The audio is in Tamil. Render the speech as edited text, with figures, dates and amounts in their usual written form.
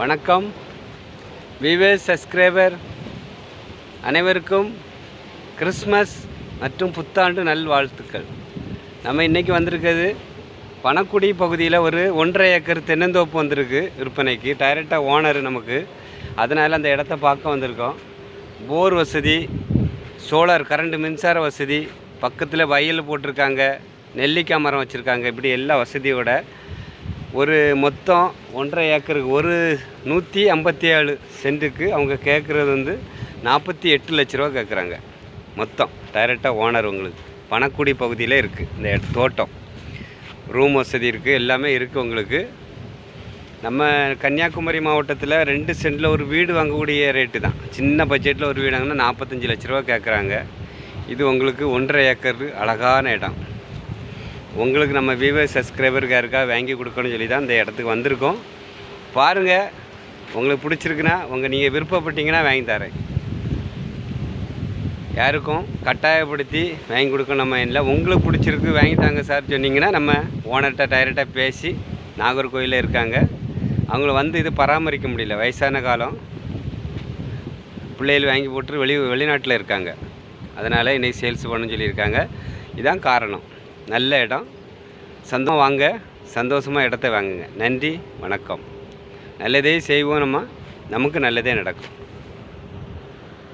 வணக்கம் வியூவர்ஸ் சப்ஸ்கிரைபர் அனைவருக்கும் கிறிஸ்மஸ் மற்றும் புத்தாண்டு நல்வாழ்த்துக்கள். நம்ம இன்றைக்கி வந்திருக்கிறது பணக்குடி பகுதியில் ஒரு 1.5 ஏக்கர் தென்னந்தோப்பு வந்திருக்கு விற்பனைக்கு. டைரெக்டாக ஓனர் நமக்கு, அதனால் அந்த இடத்த பார்க்க வந்திருக்கோம். போர் வசதி, சோலார் கரண்ட் மின்சார வசதி, பக்கத்தில் வயல் போட்டிருக்காங்க, நெல்லிக்காய் மரம் வச்சுருக்காங்க. இப்படி எல்லா வசதியோட ஒரு மொத்தம் 1.5 ஏக்கருக்கு ஒரு 157 சென்ட்டுக்கு அவங்க கேட்குறது வந்து 48 லட்ச ரூபா கேட்குறாங்க. மொத்தம் டைரெக்டாக ஓனர் உங்களுக்கு பணக்குடி பகுதியில் இருக்குது. இந்த தோட்டம் ரூம் வசதி இருக்குது, எல்லாமே இருக்குது உங்களுக்கு. நம்ம கன்னியாகுமரி மாவட்டத்தில் 2 சென்ட்டில் ஒரு வீடு வாங்கக்கூடிய ரேட்டு தான். சின்ன பட்ஜெட்டில் ஒரு வீடு வாங்கினா 45 லட்ச ரூபா கேட்குறாங்க. இது உங்களுக்கு 1.5 ஏக்கர் அழகான இடம். உங்களுக்கு நம்ம வியூவர்ஸ் சப்ஸ்கிரைபருக்கு யாருக்காக வாங்கி கொடுக்கணும்னு சொல்லி தான் இந்த இடத்துக்கு வந்திருக்கோம். பாருங்கள், உங்களுக்கு பிடிச்சிருக்குன்னா நீங்கள் விருப்பப்பட்டீங்கன்னா வாங்கி தரேன். யாருக்கும் கட்டாயப்படுத்தி வாங்கி கொடுக்க நம்ம இல்லை. உங்களுக்கு பிடிச்சிருக்கு வாங்கி தாங்க சார் சொன்னீங்கன்னா நம்ம ஓனர்கிட்ட டைரெக்டாக பேசி, நாகர்கோயிலில் இருக்காங்க, அவங்கள வந்து இது பராமரிக்க முடியல, வயசான காலம், பிள்ளைகள் வாங்கி போட்டு வெளிநாட்டில் இருக்காங்க, அதனால் இன்றைக்கி சேல்ஸ் பண்ணணும்னு சொல்லியிருக்காங்க. இதுதான் காரணம். நல்ல இடம், வாங்க, சந்தோஷமாக இடத்த வாங்குங்க. நன்றி, வணக்கம். நல்லதே செய்வோம், நமக்கு நல்லதே நடக்கும்.